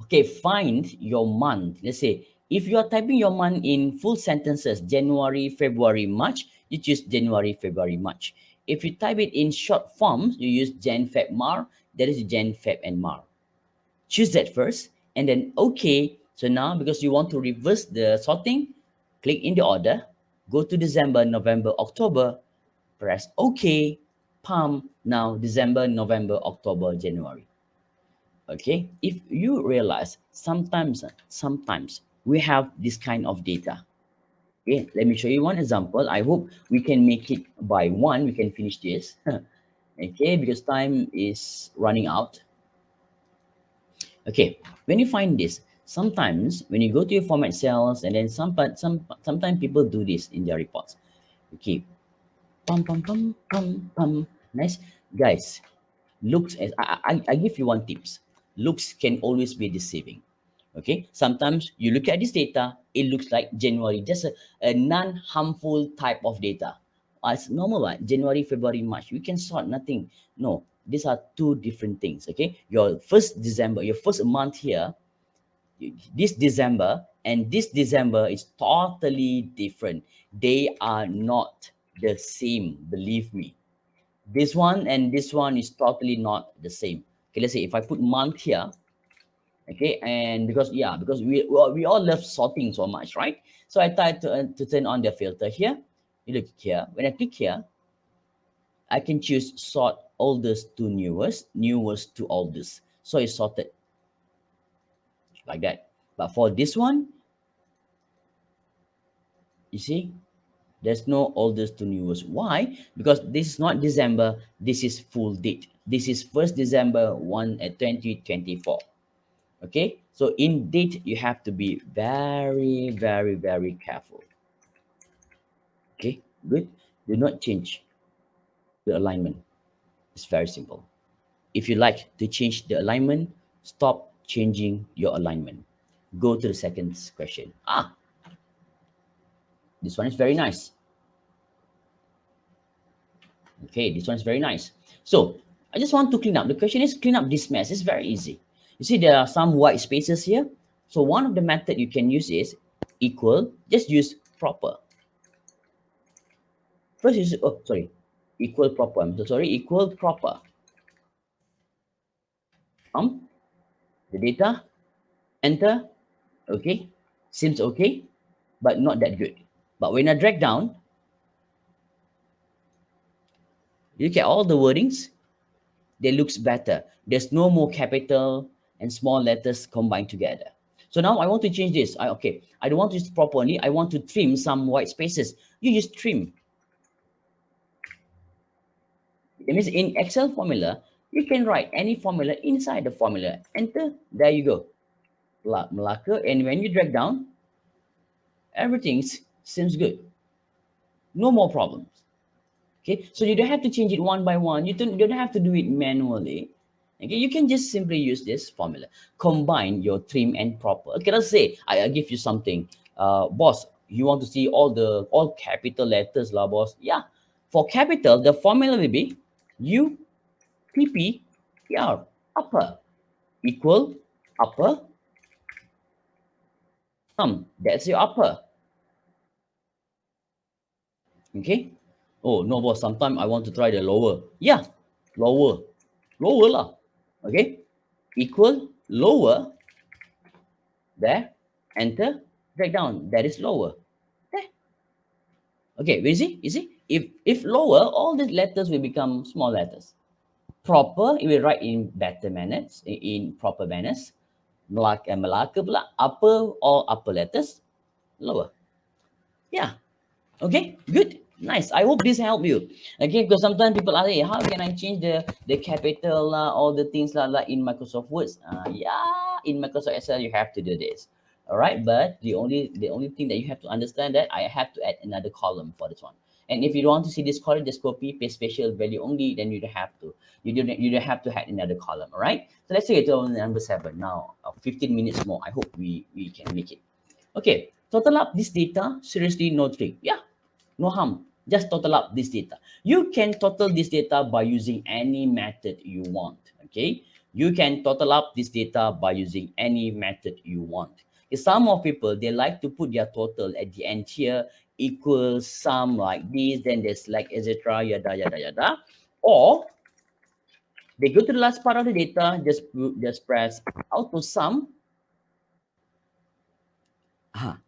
Okay, find your month. Let's say If you are typing your month in full sentences, January, February, March, you choose January, February, March. If you type it in short forms, you use Jan, Feb, Mar. That is Jan, Feb, and Mar. Choose that first, and then OK. So now, because you want to reverse the sorting, click in the order, go to December, November, October, press OK, pam. Now December, November, October, January. Okay, if you realize sometimes we have this kind of data. Okay, let me show you one example. I hope we can make it by one. We can finish this. Okay, because time is running out. Okay, when you find this, sometimes when you go to your format cells, and then sometimes people do this in their reports. Okay, pum pum pum pum pum. Nice, guys. Looks as I give you one tips. Looks can always be deceiving. Okay, sometimes you look at this data, it looks like January, just a non-harmful type of data. It's normal, right? January, February, March, we can sort nothing. No, these are two different things. Okay, your first December, your first month here, this December and this December is totally different. They are not the same, believe me. This one and this one is totally not the same. Okay, let's say if I put month here, okay, and because yeah, because we all love sorting so much, right? So I tried to turn on the filter here. You look here. When I click here, I can choose sort oldest to newest, newest to oldest. So it's sorted like that. But for this one, you see, there's no oldest to newest. Why? Because this is not December. This is full date. This is 1st December 2024. Okay, so in date you have to be very very careful. Okay, good. Do not change the alignment. It's very simple. If you like to change the alignment, stop changing your alignment. Go to the second question. This one is very nice. Okay, this one is very nice. So I just want to clean up. The question is clean up this mess. It's very easy. You see there are some white spaces here. So one of the method you can use is equal. Just use proper. First is, oh, sorry, equal proper. I'm so sorry, equal proper. The data, enter, okay, seems okay, but not that good. But when I drag down, you look at all the wordings, they looks better. There's no more capital and small letters combined together. So now I want to change this. Okay, I don't want to use proper only. I want to trim some white spaces. You use trim. It means in Excel formula, you can write any formula inside the formula. Enter, there you go. Melaka, and when you drag down, everything seems good. No more problems. Okay, so you don't have to change it one by one. You don't have to do it manually. Okay, you can just simply use this formula. Combine your trim and proper. Okay, let's say I give you something, boss. You want to see all capital letters, lah, boss. Yeah, for capital, the formula will be U P P R upper equal upper sum. That's your upper. Okay. Oh no, boss. Sometime I want to try the lower. Yeah, lower, lower lah. Okay. Equal lower. There. Enter. Drag down. That is lower. There. Okay. You see? You see? If lower, all the letters will become small letters. Proper, it will write in better manners, in proper manners. Melaka pula, upper, all upper letters, lower. Yeah. Okay, good, nice. I hope this helped you. Okay, because sometimes people ask, hey, how can I change the capital, all the things like in Microsoft Words? Yeah, in Microsoft Excel you have to do this. All right, but the only thing that you have to understand that I have to add another column for this one. And if you don't want to see this column, just copy paste special value only. Then you don't have to. You don't have to add another column. All right. So let's take it to number 7 now. 15 minutes more. I hope we can make it. Okay, total up this data. Seriously, no trick. Yeah, no harm. Just total up this data. You can total this data by using any method you want. Okay, you can total up this data by using any method you want. Some of people, they like to put their total at the end here, equals sum like this, then there's like etc. Yada yada yada. Or they go to the last part of the data, just press auto sum. Ah,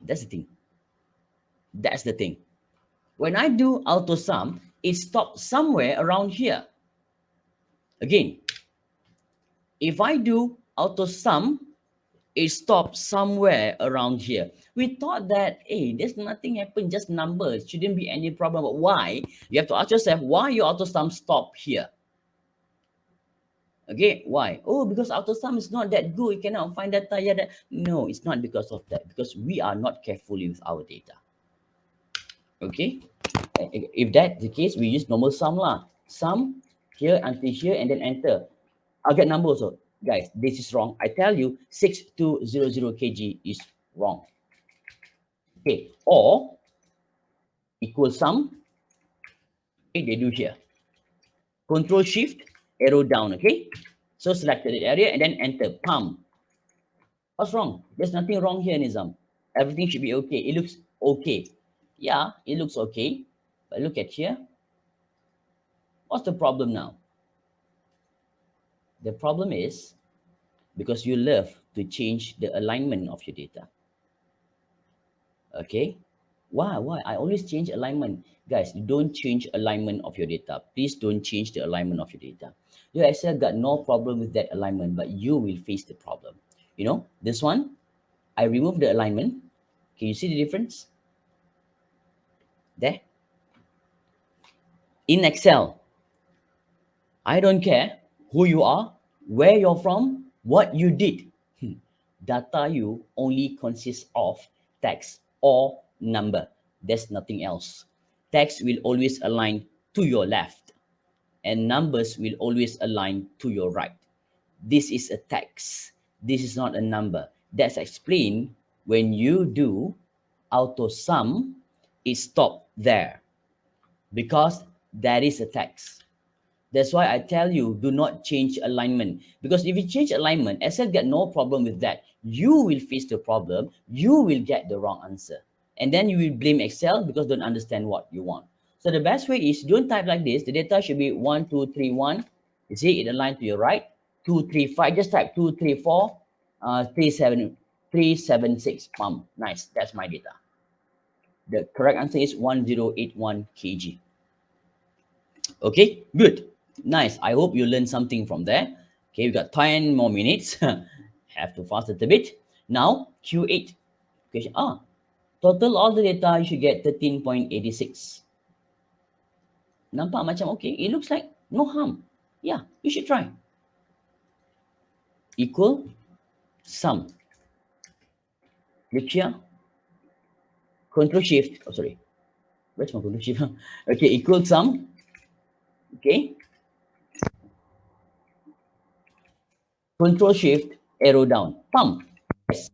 that's the thing. That's the thing. When I do auto sum, it stops somewhere around here. Again, if I do auto sum, it stops somewhere around here. We thought that, hey, there's nothing happen, just numbers. Shouldn't be any problem. But why? You have to ask yourself, why your auto sum stop here? Okay, why? Oh, because auto sum is not that good. You cannot find data. Yeah, that. No, it's not because of that. Because we are not careful with our data. Okay, if that's the case, we use normal sum lah. Sum here until here and then enter. I'll get number also. Guys, this is wrong. I tell you, 6200 kg is wrong. Okay, or equal sum. Okay, they do here. Control Shift, arrow down. Okay, so selected the area and then enter. Pump. What's wrong? There's nothing wrong here, Nizam. Everything should be okay. It looks okay. Yeah, it looks okay. But look at here. What's the problem now? The problem is because you love to change the alignment of your data. Okay, why I always change alignment. Guys, don't change alignment of your data. Please don't change the alignment of your data. Your Excel got no problem with that alignment, but you will face the problem. You know, this one, I remove the alignment. Can you see the difference there? In Excel, I don't care who you are, where you're from, what you did. Data you only consists of text or number. There's nothing else. Text will always align to your left and numbers will always align to your right. This is a text. This is not a number. That's explained when you do auto sum, it stop there because that is a text. That's why I tell you, do not change alignment. Because if you change alignment, Excel get no problem with that. You will face the problem. You will get the wrong answer. And then you will blame Excel because don't understand what you want. So the best way is don't type like this. The data should be 1, 2, 3, 1. You see, it aligned to your right. 2, 3, 5. Just type 2, 3, 4, 3, 7, 3, 7, 6. Nice. That's my data. The correct answer is 1081 kg. Okay, good. Nice. I hope you learned something from there. Okay, we got 10 more minutes. Have to fast a little bit. Now, Q8. Question. Total all the data, you should get 13.86. Nampak macam okay? It looks like no harm. Yeah, you should try. Equal sum. Click here. Control Shift. Oh, sorry. Where's my Control Shift? Okay, equal sum. Okay. Control Shift, arrow down. Pump. Yes.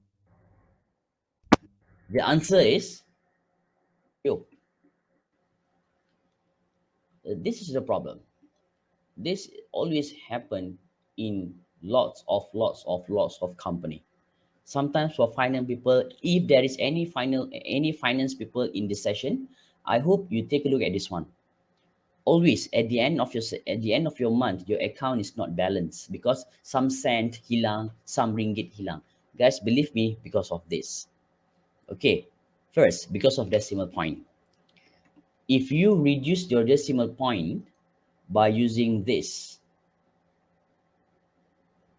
The answer is, yo, this is the problem. This always happen in lots of company. Sometimes for finance people, if there is any finance people in this session, I hope you take a look at this one. Always at the end of your month, your account is not balanced because some cent hilang, some ringgit hilang. Guys, believe me, because of this. Okay, first, because of decimal point. If you reduce your decimal point by using this,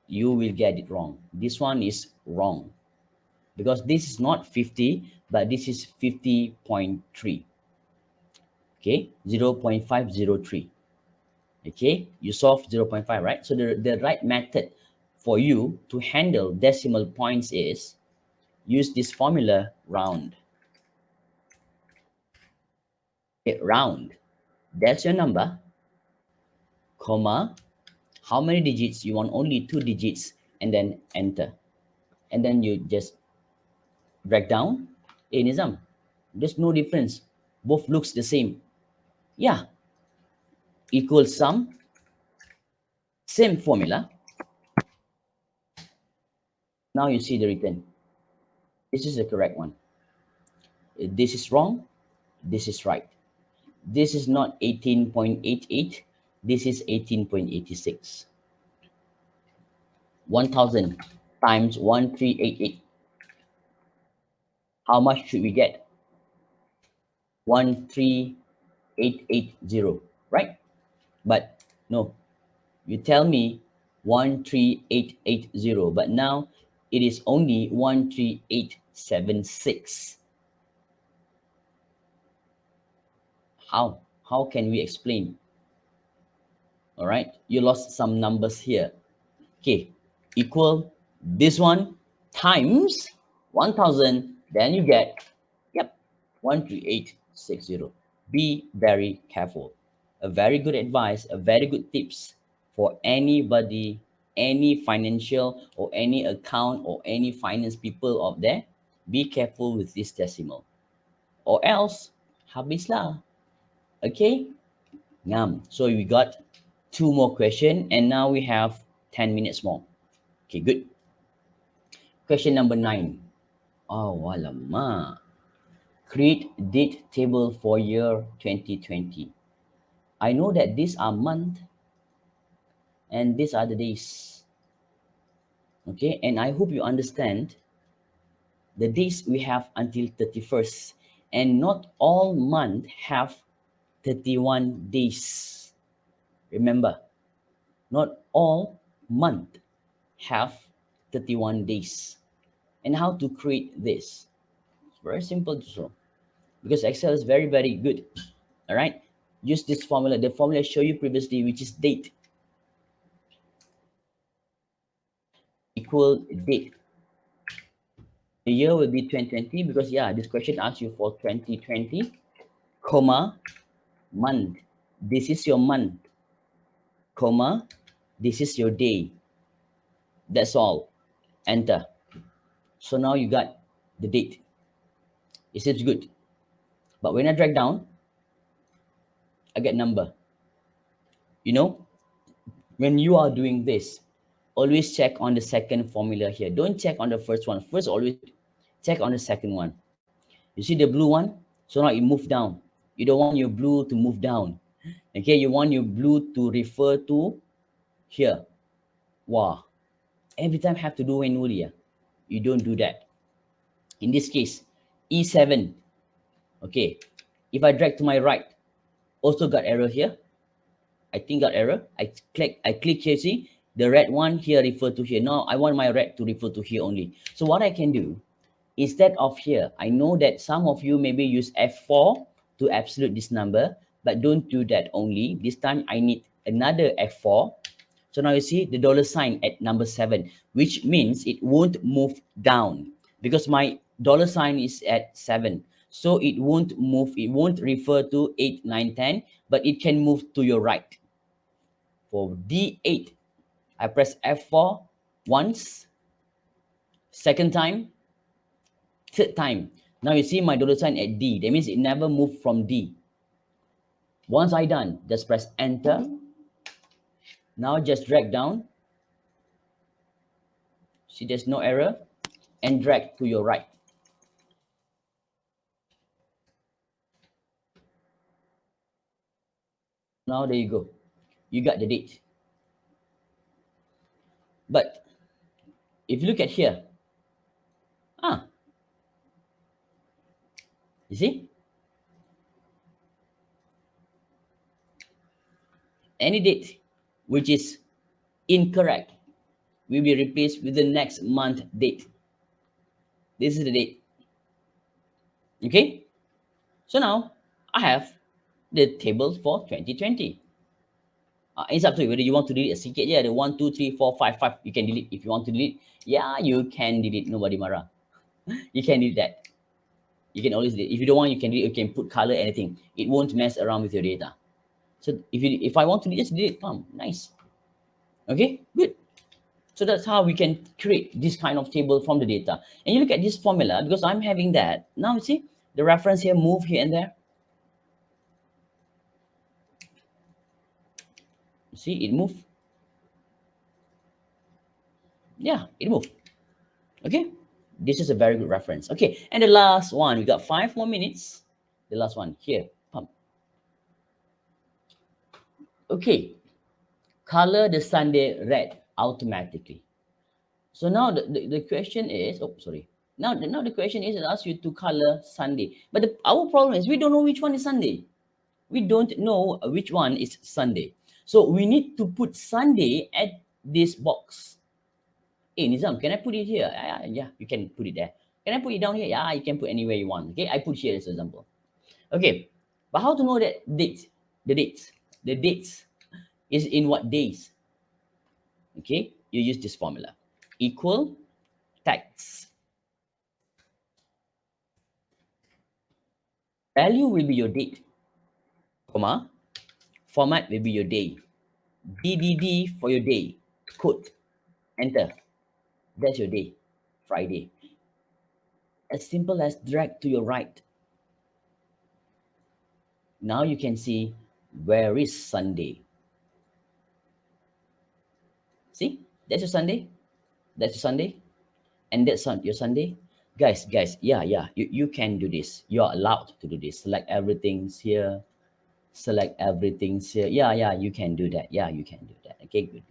you will get it wrong. This one is wrong because this is not 50, but this is 50.3. Okay, 0.503. Okay, you solve 0.5, right? So the right method for you to handle decimal points is use this formula, round. Okay, round. That's your number, comma, how many digits you want, only 2 digits, and then enter. And then you just drag down. Hey Nizam, there's no difference, both looks the same. Yeah, equal sum, same formula. Now you see the return. This is the correct one. This is wrong. This is right. This is not 18.88. This is 18.86. 1000 times 1388. How much should we get? 13880, right? But no, you tell me 13880, but now it is only 13876. How can we explain? All right, you lost some numbers here. Okay, equal this one times 1000, then you get, yep, 13860. Be very careful. A very good advice, a very good tips for anybody, any financial or any account or any finance people out there. Be careful with this decimal, or else habislah. Okay. So we got two more question, and now we have 10 minutes more. Okay, good. Question number 9. Oh, alamak. Create date table for year 2020. I know that these are month and these are the days. Okay, and I hope you understand the days we have until 31st, and not all month have 31 days. Remember, not all month have 31 days. And how to create this? It's very simple to solve, because Excel is very, very good. All right. Use this formula. The formula I showed you previously, which is date equal date. The year will be 2020, because yeah, this question asks you for 2020, comma, month. This is your month, comma, this is your day. That's all. Enter. So now you got the date. It seems good. But when I drag down, I get number. You know, when you are doing this, always check on the second formula here. Don't check on the first one. First, always check on the second one. You see the blue one? So now it moved down. You don't want your blue to move down. Okay, you want your blue to refer to here. Wow. Every time have to do manually. Yeah? You don't do that. In this case, E7. Okay. If I drag to my right, also got error here. I think got error. I click here, see? The red one here refer to here. Now I want my red to refer to here only. So what I can do, instead of here, I know that some of you maybe use F4 to absolute this number, but don't do that only. This time I need another F4. So now you see the dollar sign at number 7, which means it won't move down, because my dollar sign is at 7. So it won't move, it won't refer to 8, 9, 10, but it can move to your right. For D8, I press F4 once, second time, third time. Now you see my dollar sign at D. That means it never moved from D. Once I done, just press enter. Now just drag down. See, there's no error. And drag to your right. Now there you go. You got the date. But if you look at here, ah, you see, any date which is incorrect will be replaced with the next month date. This is the date. Okay? So now I have the table for 2020. It's up to you whether you want to delete a sikit je. Ada 1, 2, 3, 4, 5, 5. You can delete if you want to delete. Yeah, you can delete. Nobody marah. You can delete that. You can always delete. If you don't want, you can delete. You can put color, anything. It won't mess around with your data. So if I want to delete, just delete. Nice. Okay, good. So that's how we can create this kind of table from the data. And you look at this formula, because I'm having that. Now you see the reference here move here and there. You see it move. Yeah, it moved. Okay, This is a very good reference. Okay, and the last one, we got 5 more minutes. The last one here, pump. Okay, color the Sunday red automatically. So now the question is, oh sorry. Now the question is, it asks you to color Sunday. But our problem is we don't know which one is Sunday. We don't know which one is Sunday. So we need to put Sunday at this box. Hey Nizam, can I put it here? Yeah, you can put it there. Can I put it down here? Yeah, you can put anywhere you want. Okay, I put here as an example. Okay, but how to know that date? The dates is in what days? Okay, you use this formula. Equal text. Value will be your date, comma. Format will be your day. DDD for your day. Code. Enter. That's your day. Friday. As simple as drag to your right. Now you can see where is Sunday. See? That's your Sunday. That's your Sunday. And that's your Sunday. Guys, yeah. You can do this. You're allowed to do this. Select everything's here. Select everything's here. Yeah, you can do that. Yeah, you can do that. Okay, good.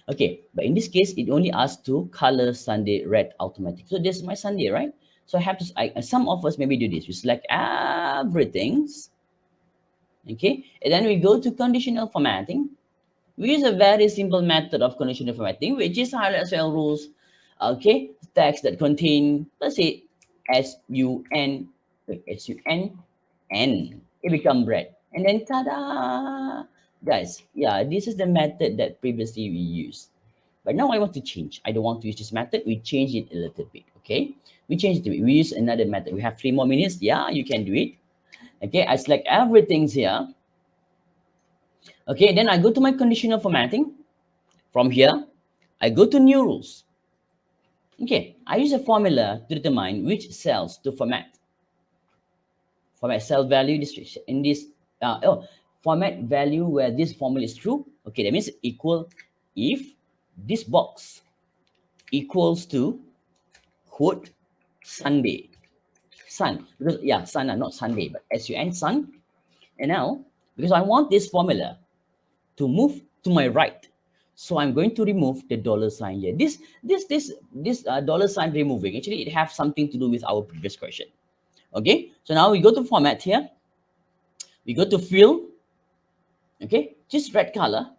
Okay, but in this case, it only asks to color Sunday red automatic. So this is my Sunday, right? So I have to, some of us maybe do this. We select everything's, okay? And then we go to conditional formatting. We use a very simple method of conditional formatting, which is highlight cell rules, okay? Text that contain, let's say, S-U-N, S-U-N, N. It become red. And then, ta-da! Guys, yeah, this is the method that previously we used. But now I want to change. I don't want to use this method. We change it a little bit, okay? We change it. We use another method. We have 3 more minutes. Yeah, you can do it. Okay, I select everything's here. Okay, then I go to my conditional formatting. From here, I go to new rules. Okay, I use a formula to determine which cells to format. Format cell value in this, format value where this formula is true. Okay, that means equal if this box equals to quote Sunday. Sun, because yeah, sun, not Sunday, but SUN, sun. And now, because I want this formula to move to my right, so I'm going to remove the dollar sign here. This dollar sign removing, actually, it has something to do with our previous question. Okay, so now we go to format here. We go to fill. Okay, just red color,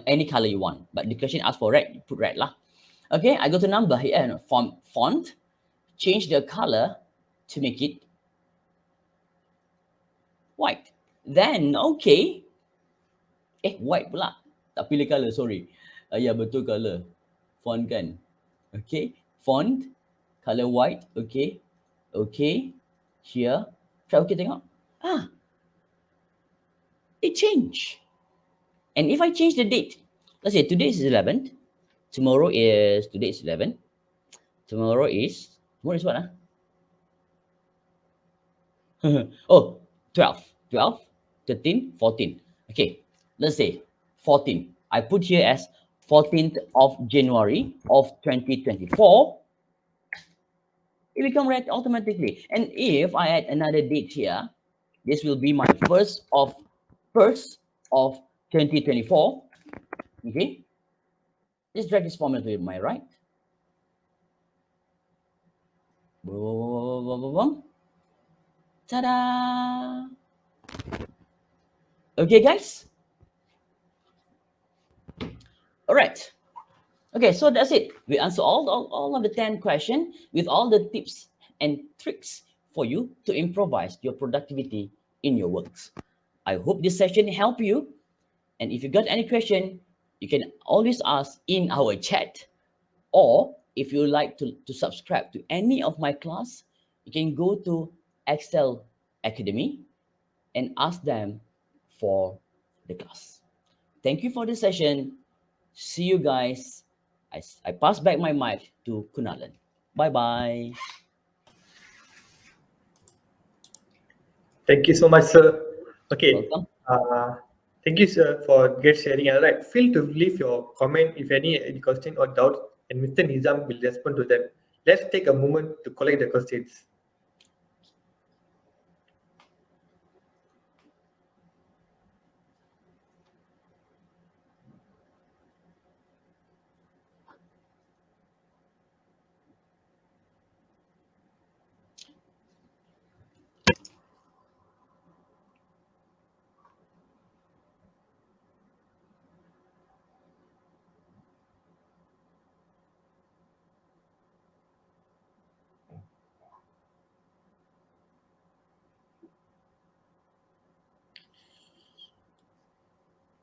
any color you want. But the question asks for red, you put red lah. Okay, I go to number here, no, font, change the color to make it white. Then, okay. White pula. Tak pilih color, sorry. Ya, betul color. Font kan. Okay. Font. Color white. Okay. Okay. Here. Try okay tengok. It changed. And if I change the date, let's say today is 11th. Today is 11. Tomorrow is what? Oh, 12, 12, 13, 14. Okay, let's say 14. I put here as 14th of January of 2024. It become red automatically. And if I add another date here, this will be my first of 2024. Okay, let's drag this formula to my right. Ta-da! Okay, guys. All right. Okay, so that's it. We answer all of the 10 questions with all the tips and tricks for you to improvise your productivity in your works. I hope this session helped you. And if you got any question, you can always ask in our chat. Or if you like to subscribe to any of my class, you can go to Excel Academy and ask them for the class. Thank you for this session. See you guys. I pass back my mic to Kunalan. Bye-bye. Thank you so much, sir. Okay. Welcome. Thank you, sir, for great sharing. All right. Feel to leave your comment if any question or doubt, and Mr. Nizam will respond to them. Let's take a moment to collect the questions.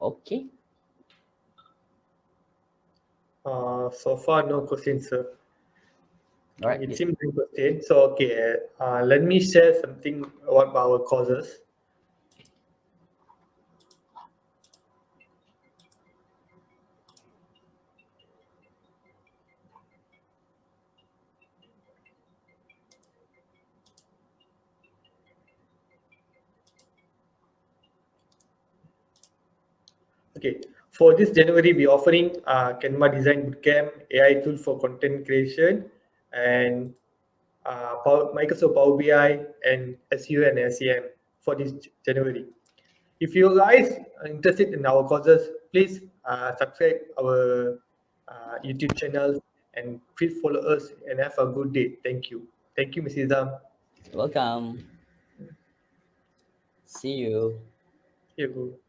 Okay. So far, no questions, sir. All right. It Good. seems no question. So, okay, let me share something about our causes. Okay, for this January, we're offering Canva Design Bootcamp, AI tool for content creation, and Microsoft Power BI and SEO and SEM for this January. If you guys are interested in our courses, please subscribe our YouTube channel and please follow us and have a good day. Thank you. Thank you, Mrs. Zam. Welcome. See you. Here you go.